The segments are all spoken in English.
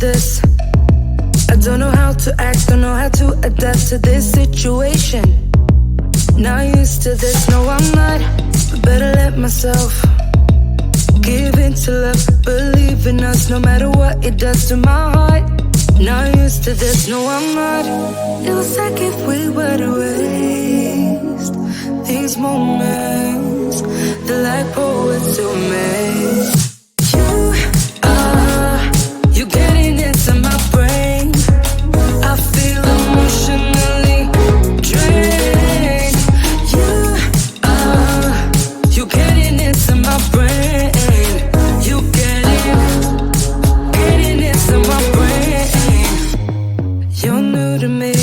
this. I don't know how to act, don't know how to adapt to this situation. Not used to this, no I'm not, but better let myself give in to love, believe in us, no matter what it does to my heart. Not used to this, no I'm not. It was like if we were to waste these moments, they're like poets to me. You getting into my brain, I feel emotionally drained. You getting into my brain, you getting into my brain. You're new to me,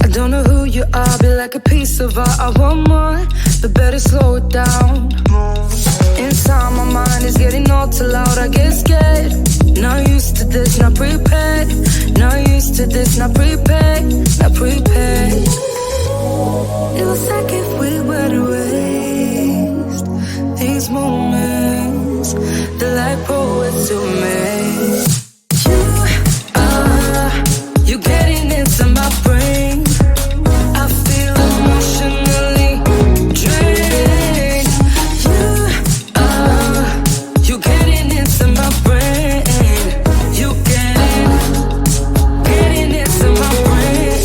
I don't know who you are, be like a piece of art. I want more, but better slow it down. Inside my mind is getting all too loud, I get scared. Not used to this, not prepared. Not used to this, not prepared. Not prepared. It was like if we were to waste these moments, they're like poets to me. You getting into my brain, I feel emotionally drained. You getting into my brain, you getting into my brain.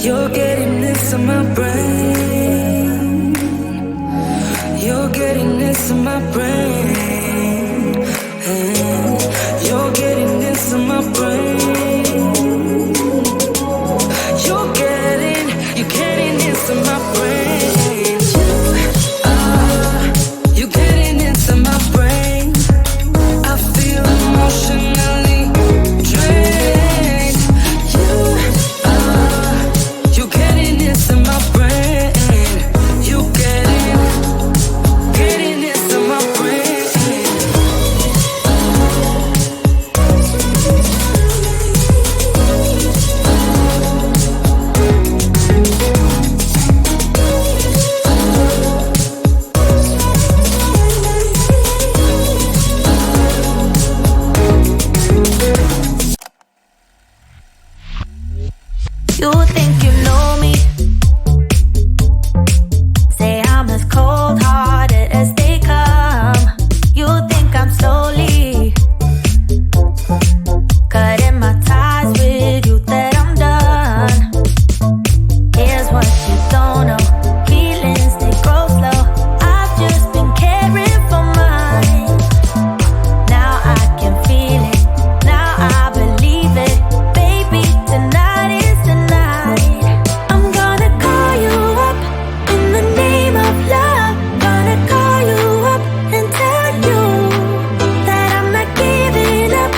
You're getting into my brain, you're getting into my brain, you're getting into my brain. You're getting into my brain. You getting into my brain. I feel emotionally drained. You getting into my brain. You getting into my brain. You think you know me? Say I'm as cold-hearted as they come. You think I'm slowly cutting my ties with you, that I'm done. Here's what you don't know, feelings they grow slow. I've just been caring for mine. Now I can feel it, now I believe it. Baby, tonight is the night. I'm gonna call you up in the name of love. Gonna call you up and tell you that I'm not giving up.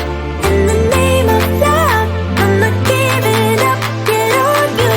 In the name of love, I'm not giving up. Get on you.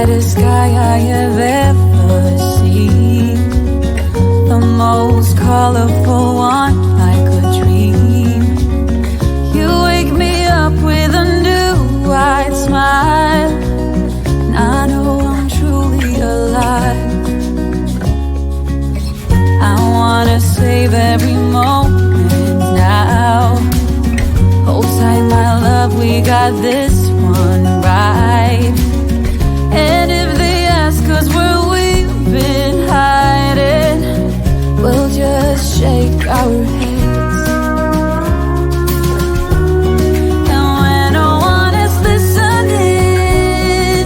brightest sky I have ever seen, the most colorful one like a dream. You wake me up with a new white smile, and I know I'm truly alive. I wanna save every moment now. Hold tight, my love, we got this one right. And if they ask us where we've been hiding, we'll just shake our heads. And when no one is listening,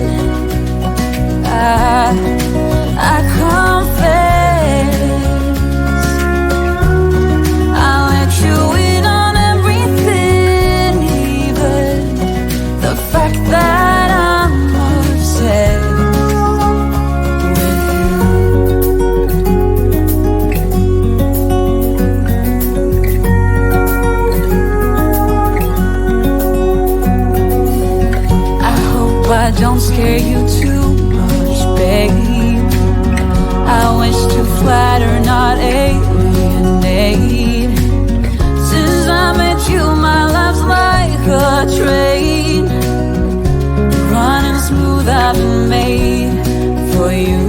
I confess, I'll let you in on everything, even the fact that I'm obsessed with you. I hope I don't scare you too much, babe. I wish to flatter, not alienate. Since I met you, my life's like a train, running smooth, I've been made for you.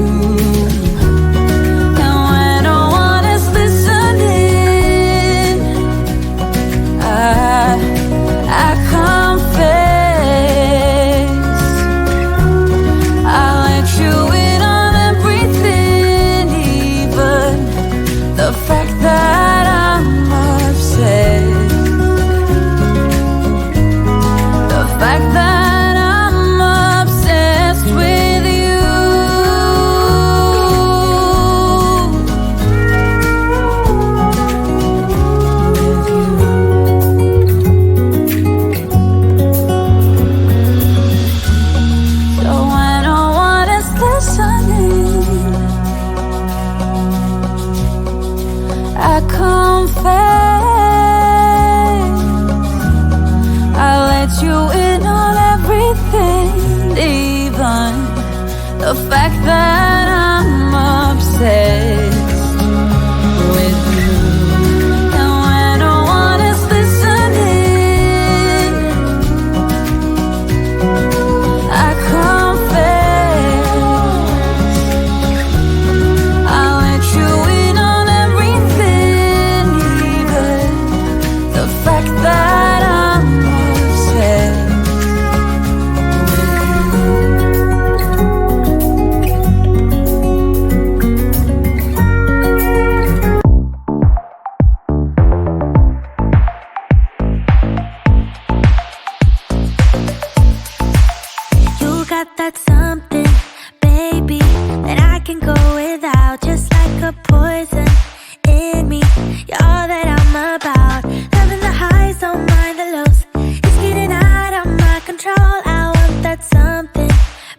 And when no one is listening, I confess, I'll let you in on everything, even the fact that I'm obsessed, the fact that I'm obsessed with you. With you. So when no one is listening, I confess, I let you in on everything, even the fact that I'm obsessed with you. And when no one is listening, I confess, I'll let you in on everything, even the fact that I'm obsessed with You got that something, baby, that I can go without. Just like a poison in me, you're all that I'm about. Loving the highs, don't mind the lows. It's getting out of my control. I want that something,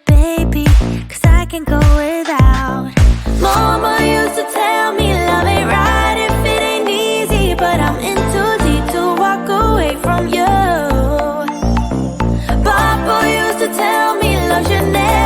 baby, 'cause I can go without. Mama used to tell me love ain't right if it ain't easy, but I'm in too deep to walk away from you. Papa used to tell me love should never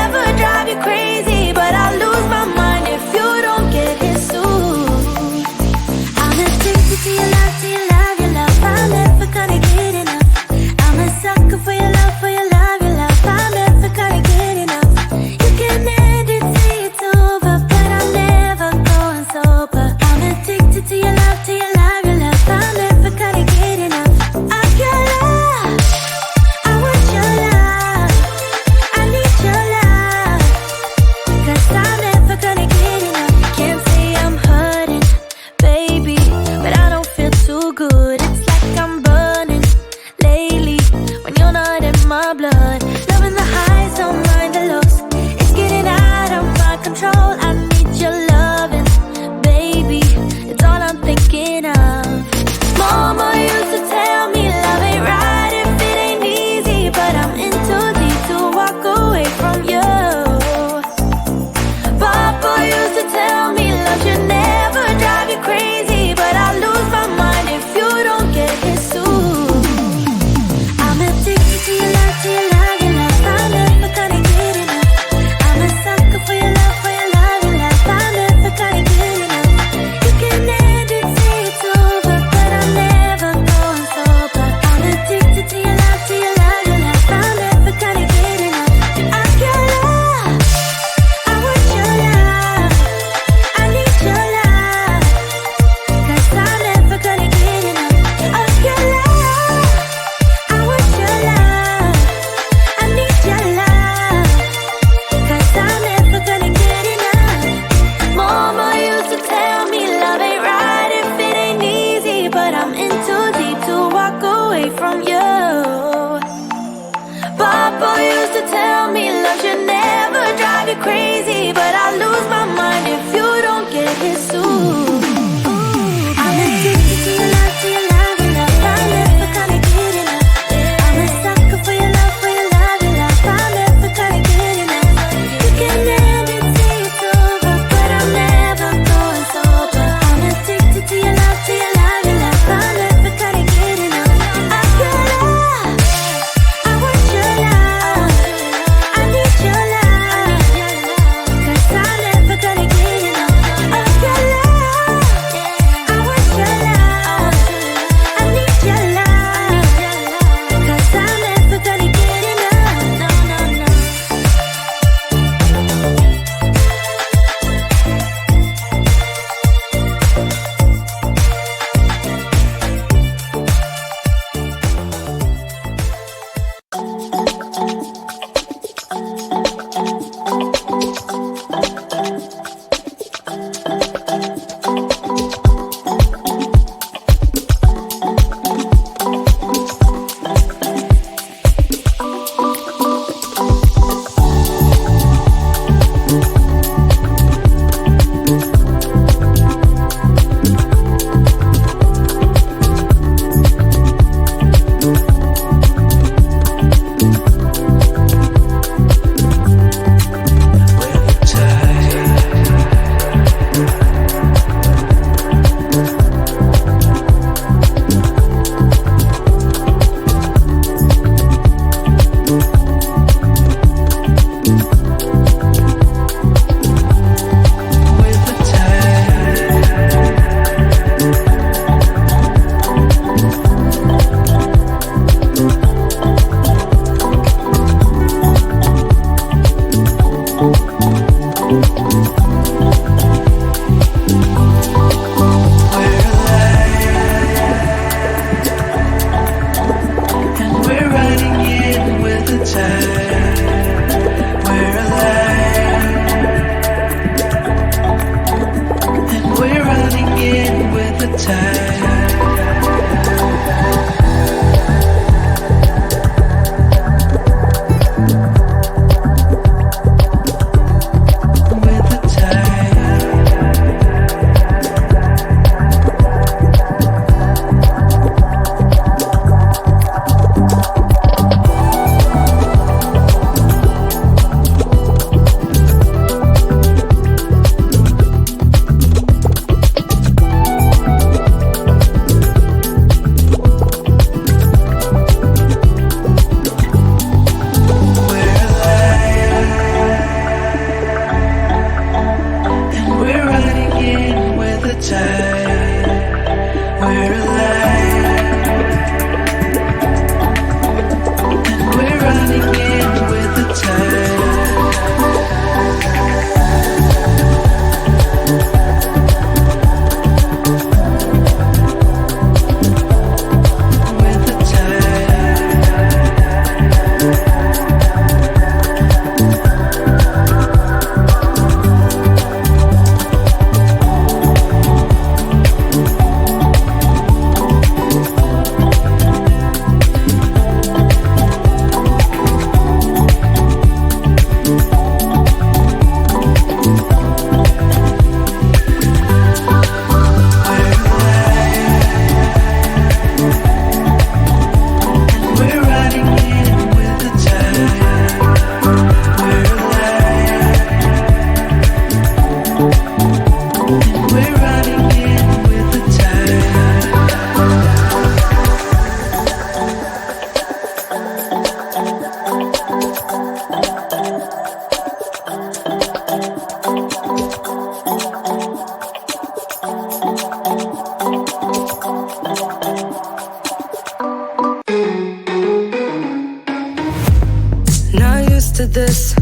to this.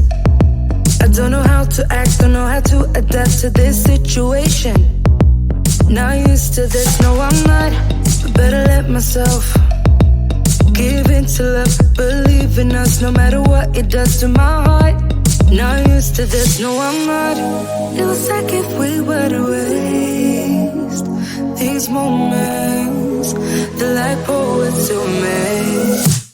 I don't know how to act, don't know how to adapt to this situation. Not used to this, no I'm not, but better let myself give in to love, believe in us no matter what it does to my heart. Not used to this, no I'm not. It was like if we were to waste these moments, the light poets to me.